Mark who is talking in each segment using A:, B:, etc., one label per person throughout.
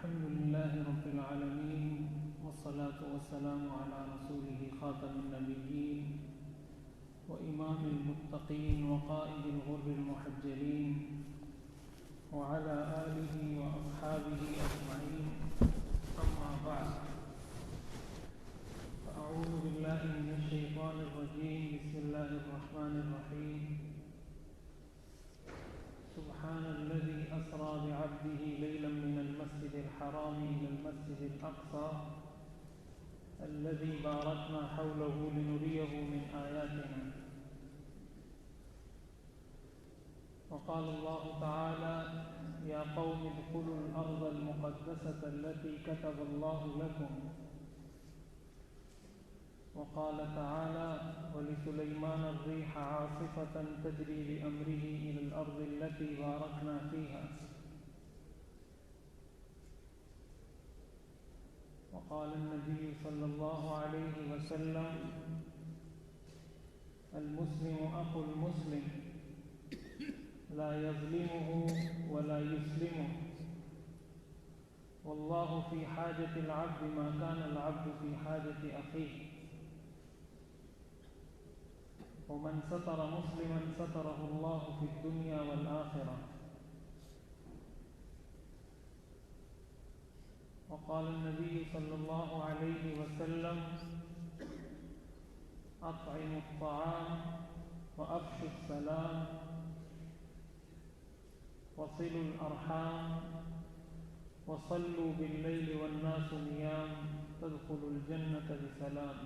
A: الحمد لله رب العالمين والصلاة والسلام على رسوله خاتم النبيين وإمام المتقين وقائد الغر المحجلين وعلى آله وأصحابه أجمعين، أما بعد، فأعوذ بالله من الشيطان الرجيم. بسم الله الرحمن الرحيم. سبحان الذي أسرى بعبده ليلا من المسجد الحرام إلى المسجد الأقصى الذي باركنا حوله لنريه من آياتنا. وقال الله تعالى: يا قوم ادخلوا الأرض المقدسة التي كتب الله لكم. وقال تعالى: ولسليمان الريح عاصفة تجري بأمره إلى الأرض التي باركنا فيها. وقال النبي صلى الله عليه وسلم: المسلم أخو المسلم لا يظلمه ولا يسلمه، والله في حاجة العبد ما كان العبد في حاجة أخيه، ومن ستر مسلما ستره الله في الدنيا والآخرة. وقال النبي صلى الله عليه وسلم: أطعموا الطعام وأفشوا السلام وصلوا الأرحام وصلوا بالليل والناس نيام تدخلوا الجنة بسلام،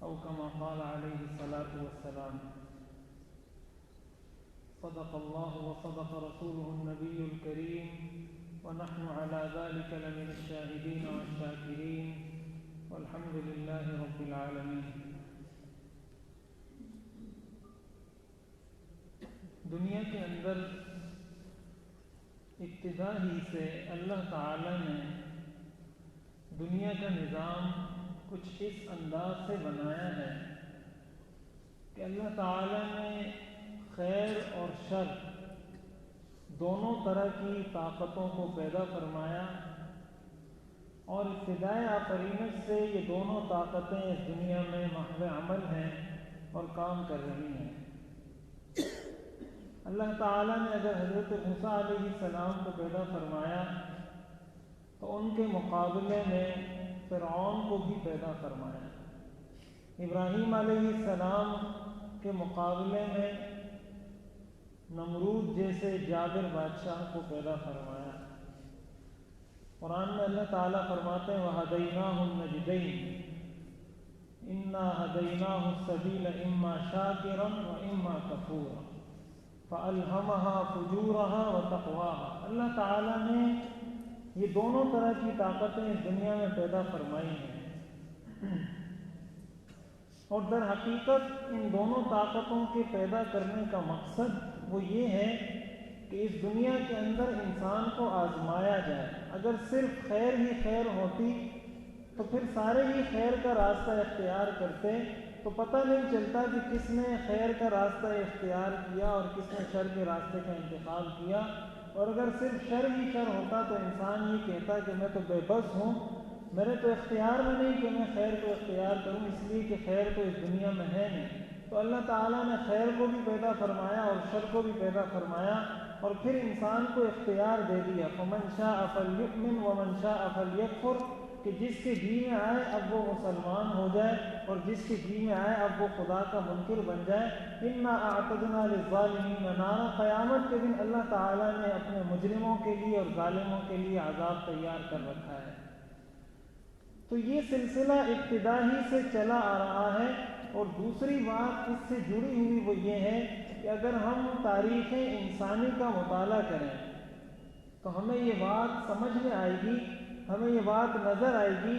A: أو كما قال عليه الصلاة والسلام. صدق الله وصدق رسوله النبي الكريم، ونحن على ذلك لمن الشاهدين والشاكرين، والحمد لله رب العالمين. دنیا کے اندر ابتدا ہی سے اللہ تعالی نے دنیا کا نظام کچھ اس انداز سے بنایا ہے کہ اللہ تعالی نے خیر اور شر دونوں طرح کی طاقتوں کو پیدا فرمایا، اور ابتدائے آفرینش سے یہ دونوں طاقتیں اس دنیا میں محو عمل ہیں اور کام کر رہی ہیں۔ اللہ تعالیٰ نے اگر حضرت موسیٰ علیہ السلام کو پیدا فرمایا تو ان کے مقابلے میں فرعون کو بھی پیدا فرمایا، ابراہیم علیہ السلام کے مقابلے میں نمرود جیسے جابر بادشاہ کو پیدا فرمایا۔ قرآن میں اللہ تعالیٰ فرماتے ہیں: وَهَدَيْنَاهُ النَّجْدَيْنِ إِنَّا هَدَيْنَاهُ السَّبِيلَ إِمَّا شَاكِرًا وَإِمَّا كَفُورًا فَأَلْهَمَهَا فُجُورَهَا وَتَقْوَاهَا۔ اللہ تعالیٰ نے یہ دونوں طرح کی طاقتیں اس دنیا میں پیدا فرمائی ہیں، اور در حقیقت ان دونوں طاقتوں کے پیدا کرنے کا مقصد وہ یہ ہے کہ اس دنیا کے اندر انسان کو آزمایا جائے۔ اگر صرف خیر ہی خیر ہوتی تو پھر سارے ہی خیر کا راستہ اختیار کرتے تو پتہ نہیں چلتا کہ کس نے خیر کا راستہ اختیار کیا اور کس نے شر کے راستے کا انتخاب کیا۔ اور اگر صرف شر ہی شر ہوتا تو انسان یہ کہتا کہ میں تو بے بس ہوں، میرے تو اختیار میں نہیں کہ میں خیر کو اختیار کروں، اس لیے کہ خیر تو اس دنیا میں ہے نہیں۔ تو اللہ تعالیٰ نے خیر کو بھی پیدا فرمایا اور شر کو بھی پیدا فرمایا، اور پھر انسان کو اختیار دے دیا، فَمَنْ شَاءَ فَلْيُؤْمِنْ وَمَنْ شَاءَ فَلْيَكْفُرْ، کہ جس کے جی میں آئے اب وہ مسلمان ہو جائے، اور جس کے جی میں آئے اب وہ خدا کا منکر بن جائے۔ إِنَّا أَعْتَدْنَا لِلظَّالِمِينَ نَارًا، قیامت کے دن اللہ تعالیٰ نے اپنے مجرموں کے لیے اور ظالموں کے لیے عذاب تیار کر رکھا ہے۔ تو یہ سلسلہ ابتدا ہی سے چلا آ رہا ہے۔ اور دوسری بات اس سے جڑی ہوئی وہ یہ ہے کہ اگر ہم تاریخ انسانی کا مطالعہ کریں تو ہمیں یہ بات سمجھ میں آئے گی، ہمیں یہ بات نظر آئے گی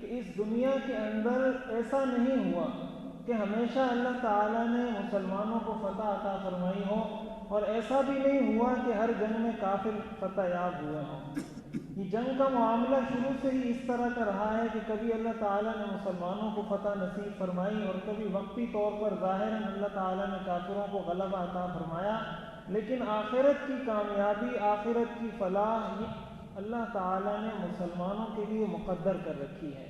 A: کہ اس دنیا کے اندر ایسا نہیں ہوا کہ ہمیشہ اللہ تعالیٰ نے مسلمانوں کو فتح عطا فرمائی ہو، اور ایسا بھی نہیں ہوا کہ ہر جنگ میں کافر فتح یاب ہوئے ہوں۔ یہ جنگ کا معاملہ شروع سے ہی اس طرح کا رہا ہے کہ کبھی اللہ تعالیٰ نے مسلمانوں کو فتح نصیب فرمائی، اور کبھی وقتی طور پر ظاہراً اللہ تعالیٰ نے کافروں کو غلبہ عطا فرمایا، لیکن آخرت کی کامیابی، آخرت کی فلاح اللہ تعالیٰ نے مسلمانوں کے لیے مقدر کر رکھی ہے۔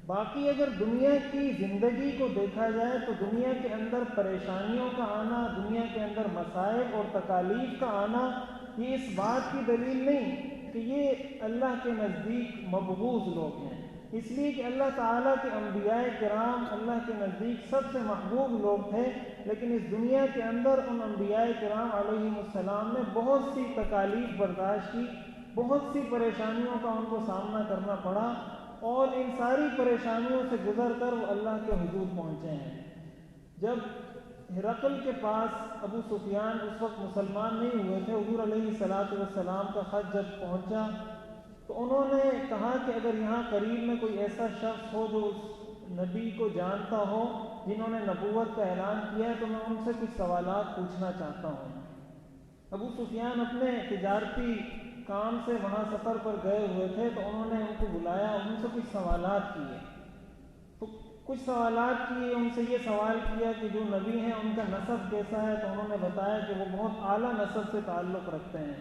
A: باقی اگر دنیا کی زندگی کو دیکھا جائے تو دنیا کے اندر پریشانیوں کا آنا، دنیا کے اندر مسائل اور تکالیف کا آنا، یہ اس بات کی دلیل نہیں کہ یہ اللہ کے نزدیک مبغوض لوگ ہیں، اس لیے کہ اللہ تعالیٰ کے انبیاء کرام اللہ کے نزدیک سب سے محبوب لوگ تھے، لیکن اس دنیا کے اندر ان انبیاء کرام علیہ السلام نے بہت سی تکالیف برداشت کی، بہت سی پریشانیوں کا ان کو سامنا کرنا پڑا، اور ان ساری پریشانیوں سے گزر کر وہ اللہ کے حضور پہنچے ہیں۔ جب ہرقل کے پاس ابو سفیان اس وقت مسلمان نہیں ہوئے تھے، حضور علیہ السلام کا خط جب پہنچا تو انہوں نے کہا کہ اگر یہاں قریب میں کوئی ایسا شخص ہو جو اس نبی کو جانتا ہو جنہوں نے نبوت کا اعلان کیا ہے تو میں ان سے کچھ سوالات پوچھنا چاہتا ہوں۔ ابو سفیان اپنے تجارتی کام سے وہاں سفر پر گئے ہوئے تھے تو انہوں نے ان کو بلایا، ان سے کچھ سوالات کیے، تو کچھ سوالات کیے، ان سے یہ سوال کیا کہ جو نبی ہیں ان کا نسب کیسا ہے، تو انہوں نے بتایا کہ وہ بہت اعلیٰ نسب سے تعلق رکھتے ہیں۔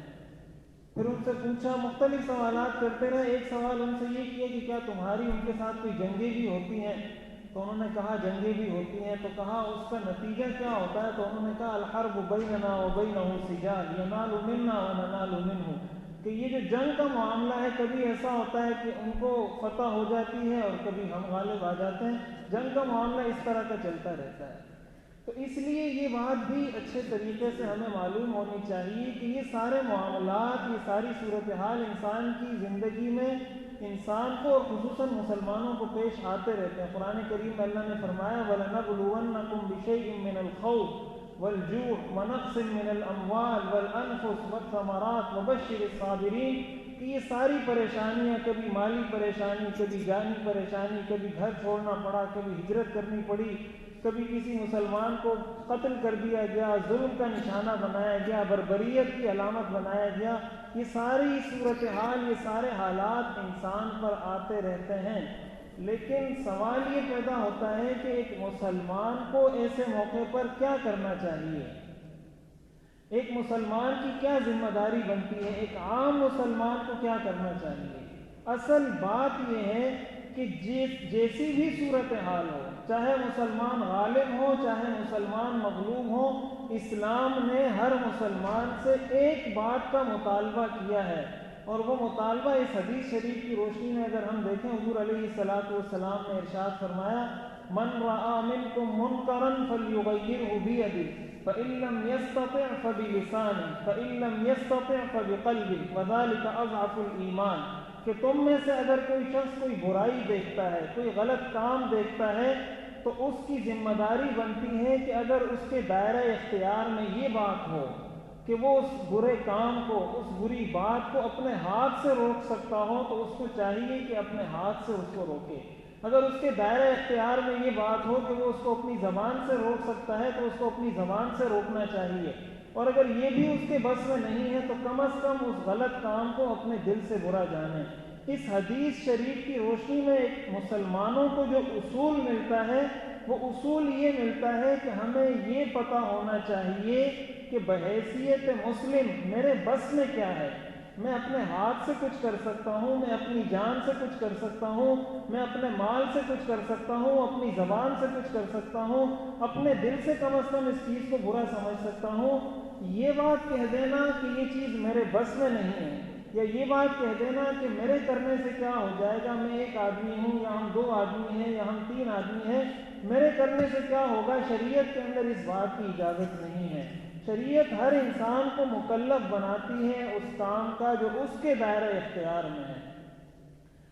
A: پھر ان سے پوچھا، مختلف سوالات کرتے رہے، ایک سوال ان سے یہ کیا کہ کیا تمہاری ان کے ساتھ کوئی جنگیں بھی ہوتی ہیں؟ تو انہوں نے کہا جنگیں بھی ہوتی ہیں، تو کہا اس کا نتیجہ کیا ہوتا ہے؟ تو انہوں نے کہا الحرب بیننا وبینہ سجال ینال منا وننال منہ، کہ یہ جو جنگ کا معاملہ ہے کبھی ایسا ہوتا ہے کہ ان کو فتح ہو جاتی ہے اور کبھی ہم غالب آ جاتے ہیں، جنگ کا معاملہ اس طرح کا چلتا رہتا ہے۔ تو اس لیے یہ بات بھی اچھے طریقے سے ہمیں معلوم ہونی چاہیے کہ یہ سارے معاملات، یہ ساری صورتحال انسان کی زندگی میں انسان کو اور خصوصاً مسلمانوں کو پیش آتے رہتے ہیں۔ قرآن کریم میں اللہ نے فرمایا وَلَنَبْلُوَنَّكُمْ بِشَيْءٍ مِّنَ الْخَوْفِ وَالْجُوعِ وَنَقْصٍ مِّنَ الْأَمْوَالِ وَالْأَنفُسِ وَالثَّمَرَاتِ وَبَشِّرِ الصَّابِرِينَ، کہ یہ ساری پریشانیاں، کبھی مالی پریشانی، کبھی جانی پریشانی، کبھی گھر چھوڑنا پڑا، کبھی ہجرت کرنی پڑی، کبھی کسی مسلمان کو قتل کر دیا گیا، ظلم کا نشانہ بنایا گیا، بربریت کی علامت بنایا گیا، یہ ساری صورتحال، یہ سارے حالات انسان پر آتے رہتے ہیں۔ لیکن سوال یہ پیدا ہوتا ہے کہ ایک مسلمان کو ایسے موقع پر کیا کرنا چاہیے، ایک مسلمان کی کیا ذمہ داری بنتی ہے، ایک عام مسلمان کو کیا کرنا چاہیے؟ اصل بات یہ ہے کہ جیسی بھی صورتحال ہو، چاہے مسلمان غالب ہو چاہے مسلمان مغلوب ہو، اسلام نے ہر مسلمان سے ایک بات کا مطالبہ کیا ہے، اور وہ مطالبہ اس حدیث شریف کی روشنی میں اگر ہم دیکھیں، حضور علیہ السلام نے ارشاد فرمایا من رأى منكم منکرا فلیغیرہ بیدہ فإن لم يستطع فبلسانه فإن لم يستطع فبقلبه وذلك أضعف الإيمان، کہ تم میں سے اگر کوئی شخص کوئی برائی دیکھتا ہے، کوئی غلط کام دیکھتا ہے، تو اس کی ذمہ داری بنتی ہے کہ اگر اس کے دائرہ اختیار میں یہ بات ہو کہ وہ اس برے کام کو، اس بری بات کو اپنے ہاتھ سے روک سکتا ہو تو اس کو چاہیے کہ اپنے ہاتھ سے اس کو روکے۔ اگر اس کے دائرہ اختیار میں یہ بات ہو کہ وہ اس کو اپنی زبان سے روک سکتا ہے تو اس کو اپنی زبان سے روکنا چاہیے، اور اگر یہ بھی اس کے بس میں نہیں ہے تو کم از کم اس غلط کام کو اپنے دل سے برا جانے۔ اس حدیث شریف کی روشنی میں مسلمانوں کو جو اصول ملتا ہے وہ اصول یہ ملتا ہے کہ ہمیں یہ پتہ ہونا چاہیے کہ بحیثیت مسلم میرے بس میں کیا ہے، میں اپنے ہاتھ سے کچھ کر سکتا ہوں، میں اپنی جان سے کچھ کر سکتا ہوں، میں اپنے مال سے کچھ کر سکتا ہوں، اپنی زبان سے کچھ کر سکتا ہوں، اپنے دل سے کم از کم اس چیز کو برا سمجھ سکتا ہوں۔ یہ بات کہہ دینا کہ یہ چیز میرے بس میں نہیں ہے، یا یہ بات کہہ دینا کہ میرے کرنے سے کیا ہو جائے گا، میں ایک آدمی ہوں یا ہم 2 آدمی ہیں یا ہم 3 آدمی ہیں، میرے کرنے سے کیا ہوگا، شریعت کے اندر اس بات کی اجازت نہیں ہے۔ شریعت ہر انسان کو مکلف بناتی ہے اس کام کا جو اس کے دائرہ اختیار میں ہے۔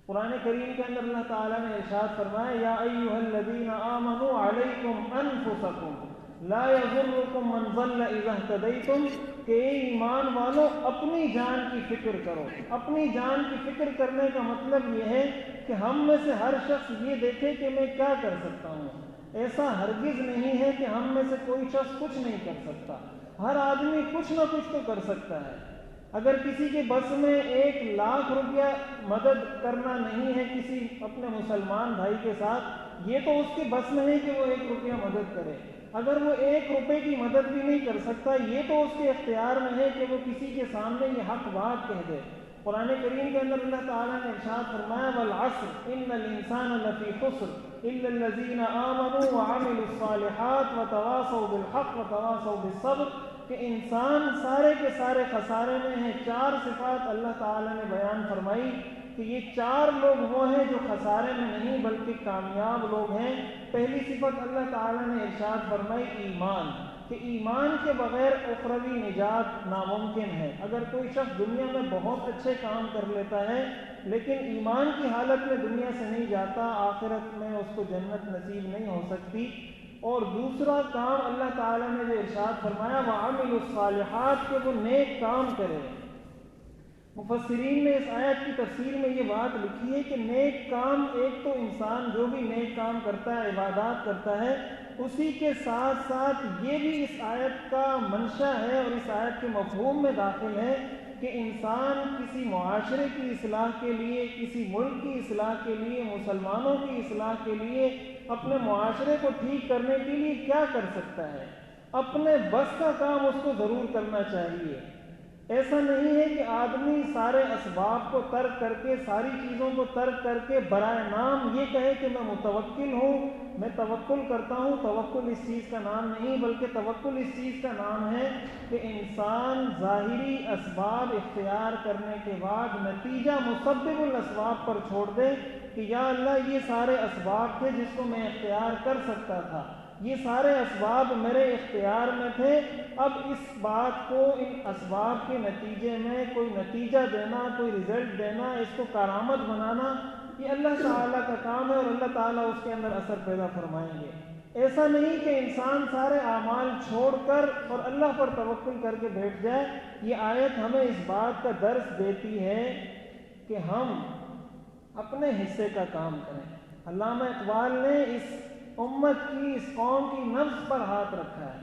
A: قرآن کریم کے اندر اللہ تعالیٰ نے ارشاد فرمایا یا ایھا الذین آمنوا علیکم انفسکم لا یضرکم من ضل اذا اہتدیتم، کہ اے ایمان والو اپنی جان کی فکر کرو۔ اپنی جان کی فکر کرنے کا مطلب یہ ہے کہ ہم میں سے ہر شخص یہ دیکھے کہ میں کیا کر سکتا ہوں۔ ایسا ہرگز نہیں ہے کہ ہم میں سے کوئی شخص کچھ نہیں کر سکتا، ہر آدمی کچھ نہ کچھ تو کر سکتا ہے۔ اگر کسی کے بس میں 1,00,000 روپیہ مدد کرنا نہیں ہے کسی اپنے مسلمان بھائی کے ساتھ، یہ تو اس کے بس میں ہے کہ وہ 1 روپیہ مدد کرے۔ اگر وہ 1 روپے کی مدد بھی نہیں کر سکتا، یہ تو اس کے اختیار میں ہے کہ وہ کسی کے سامنے یہ حق بات کہہ دے۔ قرآن کریم کے اندر اللہ تعالیٰ نے ارشاد فرمایا والعصر ان الانسان لفی خسر الا الذین آمنوا وعملوا الصالحات وتواصوا بالحق وتواصوا بالصبر، کہ انسان سارے کے سارے خسارے میں ہیں۔ 4 صفات اللہ تعالیٰ نے بیان فرمائی کہ یہ 4 لوگ وہ ہیں جو خسارے میں نہیں بلکہ کامیاب لوگ ہیں۔ پہلی صفت اللہ تعالیٰ نے ارشاد فرمائی ایمان، کہ ایمان کے بغیر اخروی نجات ناممکن ہے۔ اگر کوئی شخص دنیا میں بہت اچھے کام کر لیتا ہے لیکن ایمان کی حالت میں دنیا سے نہیں جاتا، آخرت میں اس کو جنت نصیب نہیں ہو سکتی۔ اور دوسرا کام اللہ تعالیٰ نے جو ارشاد فرمایا وَعَمِلُوا الصَّالِحَاتِ، کہ وہ نیک کام کرے۔ مفسرین نے اس آیت کی تفسیر میں یہ بات لکھی ہے کہ نیک کام، ایک تو انسان جو بھی نیک کام کرتا ہے، عبادات کرتا ہے، اسی کے ساتھ ساتھ یہ بھی اس آیت کا منشا ہے اور اس آیت کے مفہوم میں داخل ہے کہ انسان کسی معاشرے کی اصلاح کے لیے، کسی ملک کی اصلاح کے لیے، مسلمانوں کی اصلاح کے لیے، اپنے معاشرے کو ٹھیک کرنے کے لیے کیا کر سکتا ہے، اپنے بس کا کام اس کو ضرور کرنا چاہیے۔ ایسا نہیں ہے کہ آدمی سارے اسباب کو ترک کر کے، ساری چیزوں کو ترک کر کے برائے نام یہ کہے کہ میں متوکل ہوں، میں توکل کرتا ہوں۔ توکل اس چیز کا نام نہیں، بلکہ توکل اس چیز کا نام ہے کہ انسان ظاہری اسباب اختیار کرنے کے بعد نتیجہ مسبب الاسباب پر چھوڑ دے کہ یا اللہ یہ سارے اسباب تھے جس کو میں اختیار کر سکتا تھا، یہ سارے اسباب میرے اختیار میں تھے، اب اس بات کو، ان اسباب کے نتیجے میں کوئی نتیجہ دینا، کوئی رزلٹ دینا، اس کو کارآمد بنانا، یہ اللہ تعالیٰ کا کام ہے اور اللہ تعالیٰ اس کے اندر اثر پیدا فرمائیں گے۔ ایسا نہیں کہ انسان سارے اعمال چھوڑ کر اور اللہ پر توکل کر کے بیٹھ جائے۔ یہ آیت ہمیں اس بات کا درس دیتی ہے کہ ہم اپنے حصے کا کام کریں۔ علامہ اقبال نے اس امت کی، اس قوم کی نفس پر ہاتھ رکھا ہے۔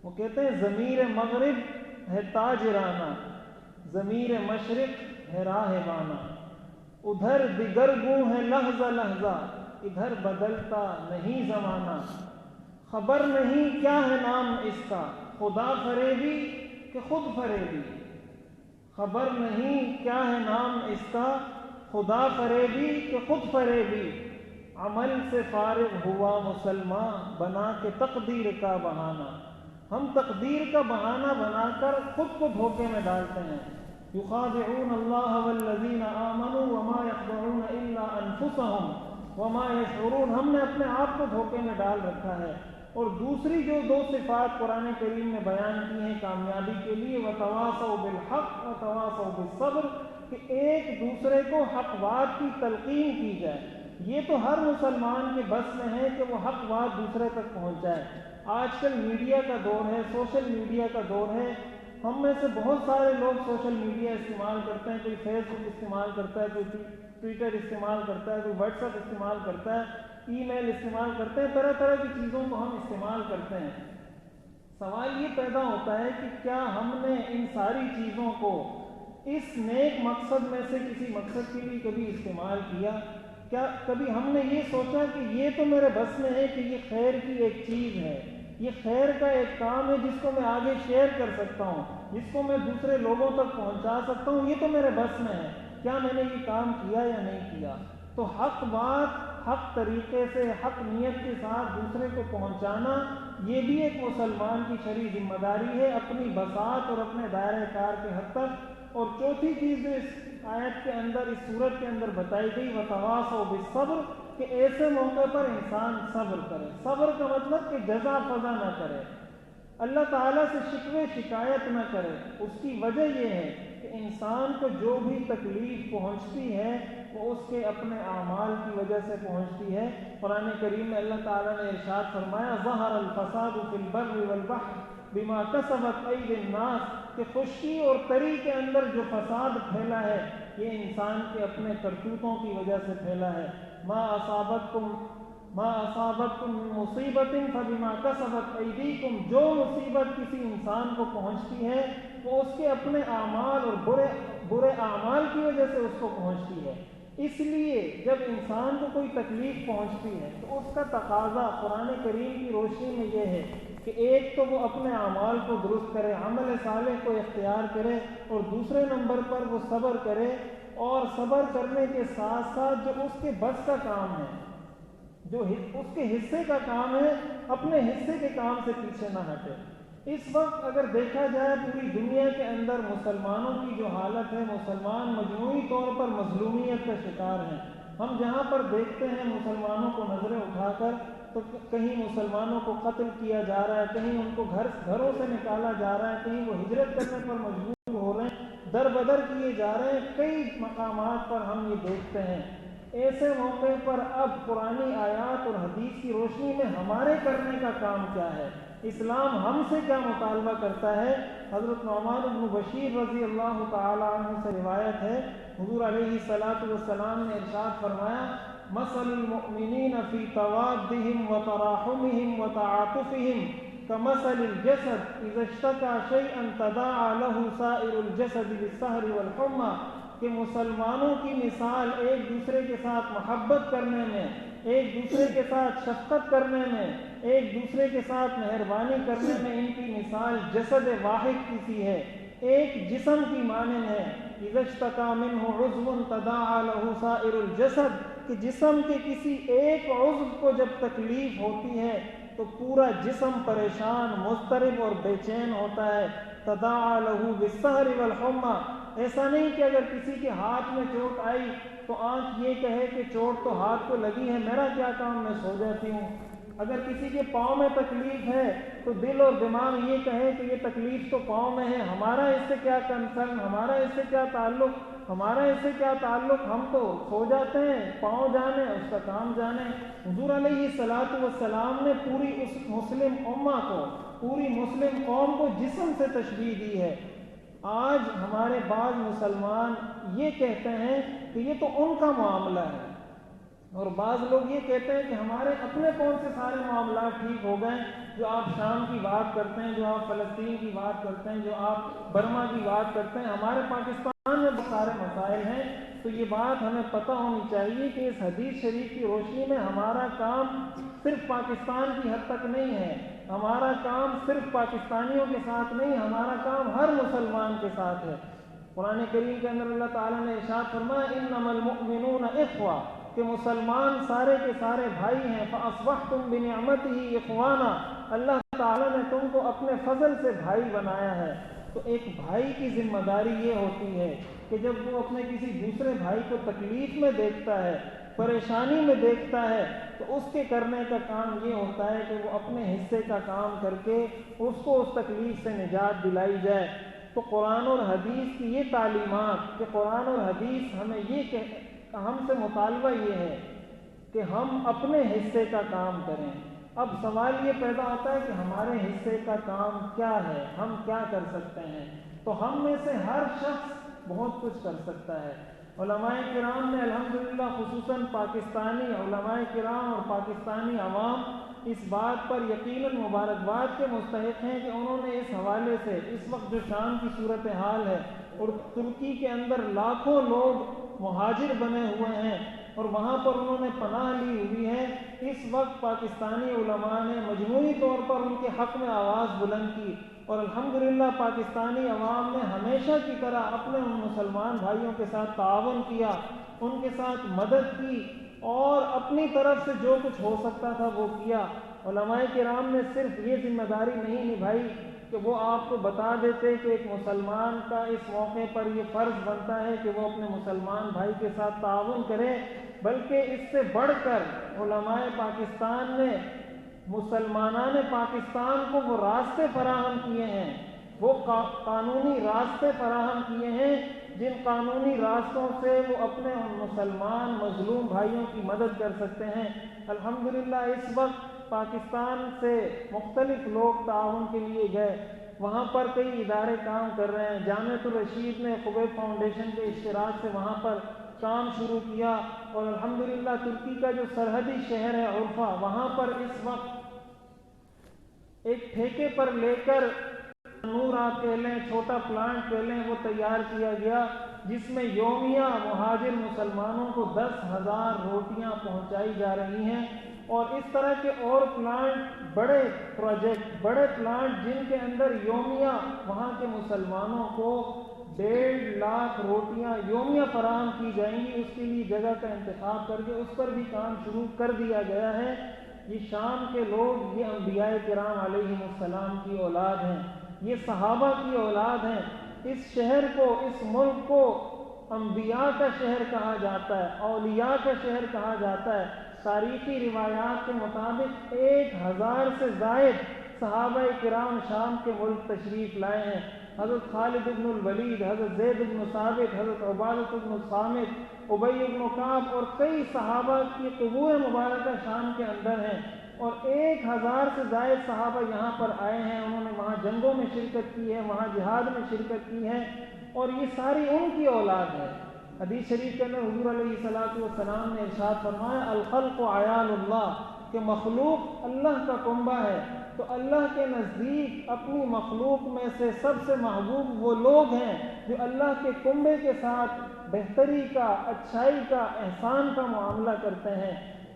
A: وہ کہتے ہیں ضمیر مغرب ہے تاج رانا، ضمیر مشرق ہے راہ بانا، ادھر دیگر گوں ہے لحظہ لحظہ، ادھر بدلتا نہیں زمانہ، خبر نہیں کیا ہے نام اس کا، خدا فریبی کہ خود فریبی، خبر نہیں کیا ہے نام اس کا، خدا فریبی کہ خود فریبی، عمل سے فارغ ہوا مسلمان بنا کے تقدیر کا بہانہ۔ ہم تقدیر کا بہانہ بنا کر خود کو دھوکے میں ڈالتے ہیں۔ یخادعون اللہ والذین آمنوا وما یخدعون الا انفسهم وما یشعرون، ہم نے اپنے آپ کو دھوکے میں ڈال رکھا ہے۔ اور دوسری جو 2 صفات قرآن کریم نے بیان کی ہیں کامیابی کے لیے، وتواصوا بالحق وتواصوا بالصبر، کہ ایک دوسرے کو حق بات کی تلقین کی جائے۔ یہ تو ہر مسلمان کے بس میں ہے کہ وہ حق بات دوسرے تک پہنچ جائے۔ آج کل میڈیا کا دور ہے، سوشل میڈیا کا دور ہے۔ ہم میں سے بہت سارے لوگ سوشل میڈیا استعمال کرتے ہیں، کوئی فیس بک استعمال کرتا ہے، کوئی ٹویٹر استعمال کرتا ہے، کوئی واٹس ایپ استعمال کرتا ہے، ای میل استعمال کرتے ہیں، طرح طرح کی چیزوں کو ہم استعمال کرتے ہیں۔ سوال یہ پیدا ہوتا ہے کہ کیا ہم نے ان ساری چیزوں کو اس نیک مقصد میں سے کسی مقصد کے لیے کبھی استعمال کیا؟ کیا کبھی ہم نے یہ سوچا کہ یہ تو میرے بس میں ہے کہ یہ خیر کی ایک چیز ہے، یہ خیر کا ایک کام ہے جس کو میں آگے شیئر کر سکتا ہوں، جس کو میں دوسرے لوگوں تک پہنچا سکتا ہوں، یہ تو میرے بس میں ہے، کیا میں نے یہ کام کیا یا نہیں کیا؟ تو حق بات، حق طریقے سے، حق نیت کے ساتھ دوسرے کو پہنچانا، یہ بھی ایک مسلمان کی شرعی ذمہ داری ہے اپنی بساط اور اپنے دائرہ کار کے حد تک۔ اور چوتھی چیز جو اس آیت کے اندر، اس سورت کے اندر بتائی گئی، وتواصوا بالصبر، کہ ایسے موقع پر انسان صبر کرے۔ صبر کا مطلب کہ جزا فضا نہ کرے، اللہ تعالیٰ سے شکوے شکایت نہ کرے۔ اس کی وجہ یہ ہے کہ انسان کو جو بھی تکلیف پہنچتی ہے وہ اس کے اپنے اعمال کی وجہ سے پہنچتی ہے۔ قرآن کریم میں اللہ تعالیٰ نے ارشاد فرمایا ظہر الفساد فی البر والبحر بما کسبت ایدی الناس، کہ خشکی اور تری کے اندر جو فساد پھیلا ہے یہ انسان کے اپنے کرتوتوں کی وجہ سے پھیلا ہے۔ ما اصابتکم من مصیبت فبما کسبت ایدیکم، جو مصیبت کسی انسان کو پہنچتی ہے وہ اس کے اپنے اعمال اور برے اعمال کی وجہ سے اس کو پہنچتی ہے۔ اس لیے جب انسان کو کوئی تکلیف پہنچتی ہے تو اس کا تقاضا قرآن کریم کی روشنی میں یہ ہے کہ ایک تو وہ اپنے اعمال کو درست کرے، عمل صالح کو اختیار کرے، اور دوسرے نمبر پر وہ صبر کرے، اور صبر کرنے کے ساتھ ساتھ جو اس کے بس کا کام ہے، جو اس کے حصے کا کام ہے، اپنے حصے کے کام سے پیچھے نہ ہٹے۔ اس وقت اگر دیکھا جائے پوری دنیا کے اندر مسلمانوں کی جو حالت ہے، مسلمان مجموعی طور پر مظلومیت کا شکار ہیں۔ ہم جہاں پر دیکھتے ہیں مسلمانوں کو نظریں اٹھا کر، تو کہیں مسلمانوں کو قتل کیا جا رہا ہے، کہیں ان کو گھروں سے نکالا جا رہا ہے، کہیں وہ ہجرت کرنے پر مجبور ہو رہے ہیں، در بدر کیے جا رہے ہیں، کئی مقامات پر ہم یہ دیکھتے ہیں۔ ایسے موقع پر اب قرآنی آیات اور حدیث کی روشنی میں ہمارے کرنے کا کام کیا ہے؟ اسلام ہم سے کیا مطالبہ کرتا ہے؟ حضرت نعمان بن بشیر رضی اللہ تعالی عنہ سے روایت ہے، حضور علیہ الصلاۃ والسلام نے ارشاد فرمایا: مثل المؤمنین فی توادہم وتراحمہم وتعاطفہم کمثل الجسد اذا اشتکى شیئا تداعى له سائر الجسد بالسہر والحمى، کہ مسلمانوں کی مثال ایک دوسرے کے ساتھ محبت کرنے میں، ایک دوسرے کے ساتھ شفقت کرنے میں، ایک دوسرے کے ساتھ مہربانی کرنے میں ان کی مثال جسد واحد کی سی ہے، ایک جسم کی مانند ہے۔ اذا اشتکى منہ عضو تداعى له سائر الجسد، کہ جسم کے کسی ایک عضو کو جب تکلیف ہوتی ہے تو پورا جسم پریشان، مضطرب اور بے چین ہوتا ہے۔ تداعى له بالسہر والحمى، ایسا نہیں کہ اگر کسی کے ہاتھ میں چوٹ آئی تو آنکھ یہ کہے کہ چوٹ تو ہاتھ کو لگی ہے، میرا کیا کام، میں سو جاتی ہوں۔ اگر کسی کے پاؤں میں تکلیف ہے تو دل اور دماغ یہ کہے کہ یہ تکلیف تو پاؤں میں ہے، ہمارا اس سے کیا کنسرن، ہمارا اس سے کیا تعلق، ہمارا اس سے کیا تعلق، ہم تو سو جاتے ہیں، پاؤں جانے اس کا کام جانے۔ حضور علیہ الصلاۃ والسلام نے پوری اس مسلم امہ کو، پوری مسلم قوم کو جسم سے تشبیہ دی ہے۔ آج ہمارے بعض مسلمان یہ کہتے ہیں کہ یہ تو ان کا معاملہ ہے، اور بعض لوگ یہ کہتے ہیں کہ ہمارے اپنے کون سے سارے معاملات ٹھیک ہو گئے، جو آپ شام کی بات کرتے ہیں، جو آپ فلسطین کی بات کرتے ہیں، جو آپ برما کی بات کرتے ہیں، ہمارے پاکستان میں بہت سارے مسائل ہیں۔ تو یہ بات ہمیں پتہ ہونی چاہیے کہ اس حدیث شریف کی روشنی میں ہمارا کام صرف پاکستان کی حد تک نہیں ہے، ہمارا کام صرف پاکستانیوں کے ساتھ نہیں، ہمارا کام ہر مسلمان کے ساتھ ہے۔ قرآن کریم کے اندر اللہ تعالیٰ نے ارشاد فرمایا: انما المؤمنون اخوہ، کہ مسلمان سارے کے سارے بھائی ہیں۔ فاصبحتم بنعمته اخوانا، اللہ تعالیٰ نے تم کو اپنے فضل سے بھائی بنایا ہے۔ تو ایک بھائی کی ذمہ داری یہ ہوتی ہے کہ جب وہ اپنے کسی دوسرے بھائی کو تکلیف میں دیکھتا ہے، پریشانی میں دیکھتا ہے، تو اس کے کرنے کا کام یہ ہوتا ہے کہ وہ اپنے حصے کا کام کر کے اس کو اس تکلیف سے نجات دلائی جائے۔ تو قرآن اور حدیث کی یہ تعلیمات، کہ قرآن اور حدیث ہمیں ہم سے مطالبہ یہ ہے کہ ہم اپنے حصے کا کام کریں۔ اب سوال یہ پیدا ہوتا ہے کہ ہمارے حصے کا کام کیا ہے، ہم کیا کر سکتے ہیں؟ تو ہم میں سے ہر شخص بہت کچھ کر سکتا ہے۔ علماء کرام نے الحمدللہ، خصوصاً پاکستانی علماء کرام اور پاکستانی عوام اس بات پر یقیناً مبارکباد کے مستحق ہیں کہ انہوں نے اس حوالے سے، اس وقت جو شام کی صورتحال ہے اور ترکی کے اندر لاکھوں لوگ مہاجر بنے ہوئے ہیں اور وہاں پر انہوں نے پناہ لی ہوئی ہے، اس وقت پاکستانی علماء نے مجموعی طور پر ان کے حق میں آواز بلند کی، اور الحمدللہ پاکستانی عوام نے ہمیشہ کی طرح اپنے ان مسلمان بھائیوں کے ساتھ تعاون کیا، ان کے ساتھ مدد کی، اور اپنی طرف سے جو کچھ ہو سکتا تھا وہ کیا۔ علماء کرام نے صرف یہ ذمہ داری نہیں نبھائی کہ وہ آپ کو بتا دیتے کہ ایک مسلمان کا اس موقع پر یہ فرض بنتا ہے کہ وہ اپنے مسلمان بھائی کے ساتھ تعاون کرے، بلکہ اس سے بڑھ کر علماء پاکستان نے مسلمانان پاکستان کو وہ راستے فراہم کیے ہیں، وہ قانونی راستے فراہم کیے ہیں جن قانونی راستوں سے وہ اپنے مسلمان مظلوم بھائیوں کی مدد کر سکتے ہیں۔ الحمدللہ اس وقت پاکستان سے مختلف لوگ تعاون کے لیے گئے، وہاں پر کئی ادارے کام کر رہے ہیں۔ جامعۃ الرشید نے خبیب فاؤنڈیشن کے اشتراک سے وہاں پر کام شروع کیا، اور الحمدللہ ترکی کا جو سرحدی شہر ہے عرفہ، وہاں پر اس وقت ایک ٹھیکے پر لے کر نور آپ کہہ لیں، چھوٹا پلانٹ کہہ لیں، وہ تیار کیا گیا، جس میں یومیہ مہاجر مسلمانوں کو 10,000 روٹیاں پہنچائی جا رہی ہیں، اور اس طرح کے اور پلانٹ، بڑے پروجیکٹ، بڑے پلانٹ جن کے اندر یومیہ وہاں کے مسلمانوں کو 1.5 لاکھ روٹیاں یومیہ فراہم کی جائیں گی، اس کے لیے جگہ کا انتخاب کر کے اس پر بھی کام شروع کر دیا گیا ہے۔ یہ شام کے لوگ یہ انبیاء کرام علیہم السلام کی اولاد ہیں، یہ صحابہ کی اولاد ہیں۔ اس شہر کو، اس ملک کو انبیاء کا شہر کہا جاتا ہے، اولیاء کا شہر کہا جاتا ہے۔ تاریخی روایات کے مطابق 1000 سے زائد صحابہ کرام شام کے ملک تشریف لائے ہیں۔ حضرت خالد بن الولید، حضرت زید بن ثابت، حضرت عبادہ بن الصامت، ابی بن کعب اور کئی صحابہ کی قبور مبارکہ شام کے اندر ہیں، اور 1000 سے زائد صحابہ یہاں پر آئے ہیں۔ انہوں نے وہاں جنگوں میں شرکت کی ہے، وہاں جہاد میں شرکت کی ہے، اور یہ ساری ان کی اولاد ہے۔ حدیث شریف کے اندر حضور علیہ الصلوۃ والسلام نے ارشاد فرمایا الخلق عیال اللہ، کہ مخلوق اللہ کا کنبہ ہے۔ تو اللہ کے نزدیک اپنی مخلوق میں سے سب سے محبوب وہ لوگ ہیں جو اللہ کے کنبے کے ساتھ بہتری کا، اچھائی کا، احسان کا معاملہ کرتے ہیں۔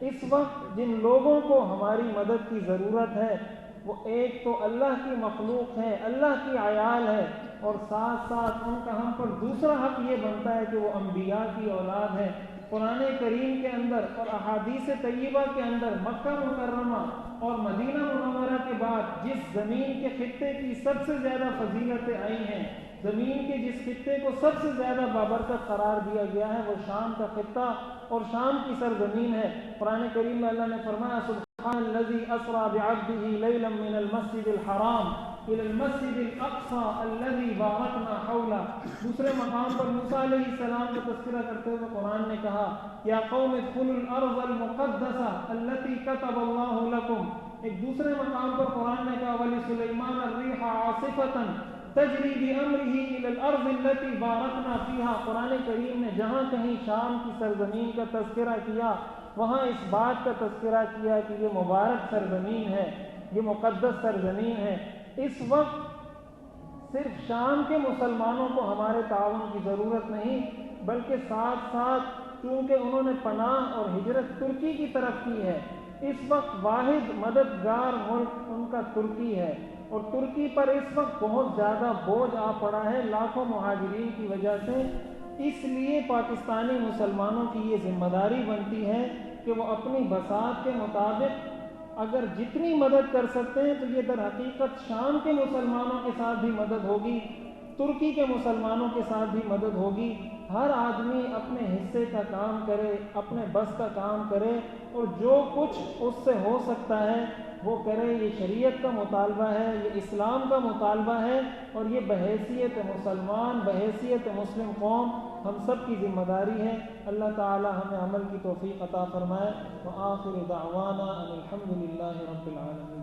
A: اس وقت جن لوگوں کو ہماری مدد کی ضرورت ہے وہ ایک تو اللہ کی مخلوق ہے، اللہ کی عیال ہے، اور ساتھ ساتھ ان کا ہم پر دوسرا حق یہ بنتا ہے کہ وہ انبیاء کی اولاد ہے۔ قرآن کریم کے اندر اور احادیث طیبہ کے اندر مکہ مکرمہ اور مدینہ منورہ کے بعد جس زمین کے خطے کی سب سے زیادہ فضیلتیں آئی ہیں، زمین کے جس خطے کو سب سے زیادہ بابرکت قرار دیا گیا ہے، وہ شام کا خطہ اور شام کی سرزمین ہے۔ قرآن کریم میں اللہ نے فرمایا سبحان الذی اسری بعبدہ لیلا من المسجد الحرام الى المسجد الاقصى الذي باركنا حوله۔ دوسرے مقام پر موسیٰ علیہ السلام کا تذکرہ کرتے ہوئے قرآن نے کہا یا قوم ادخلوا الارض المقدسة التي كتب الله لكم۔ ایک دوسرے مقام پر قرآن نے کہا ولسلیمان الريح عاصفة تجری بأمرہ الی الارض التي بارکنا فیہا۔ قرآن کریم نے جہاں کہیں شام کی سرزمین کا تذکرہ کیا وہاں اس بات کا تذکرہ کیا کہ یہ مبارک سرزمین ہے، یہ مقدس سرزمین ہے۔ اس وقت صرف شام کے مسلمانوں کو ہمارے تعاون کی ضرورت نہیں، بلکہ ساتھ ساتھ چونکہ انہوں نے پناہ اور ہجرت ترکی کی طرف کی ہے، اس وقت واحد مددگار ملک ان کا ترکی ہے، اور ترکی پر اس وقت بہت زیادہ بوجھ آ پڑا ہے لاکھوں مہاجرین کی وجہ سے۔ اس لیے پاکستانی مسلمانوں کی یہ ذمہ داری بنتی ہے کہ وہ اپنی بساط کے مطابق اگر جتنی مدد کر سکتے ہیں تو یہ در حقیقت شام کے مسلمانوں کے ساتھ بھی مدد ہوگی، ترکی کے مسلمانوں کے ساتھ بھی مدد ہوگی۔ ہر آدمی اپنے حصے کا کام کرے، اپنے بس کا کام کرے، اور جو کچھ اس سے ہو سکتا ہے وہ کرے۔ یہ شریعت کا مطالبہ ہے، یہ اسلام کا مطالبہ ہے، اور یہ بحیثیت مسلمان، بحیثیت مسلم قوم ہم سب کی ذمہ داری ہے۔ اللہ تعالی ہمیں عمل کی توفیق عطا فرمائے۔ وآخر دعوانا ان الحمد للہ رب العالمین۔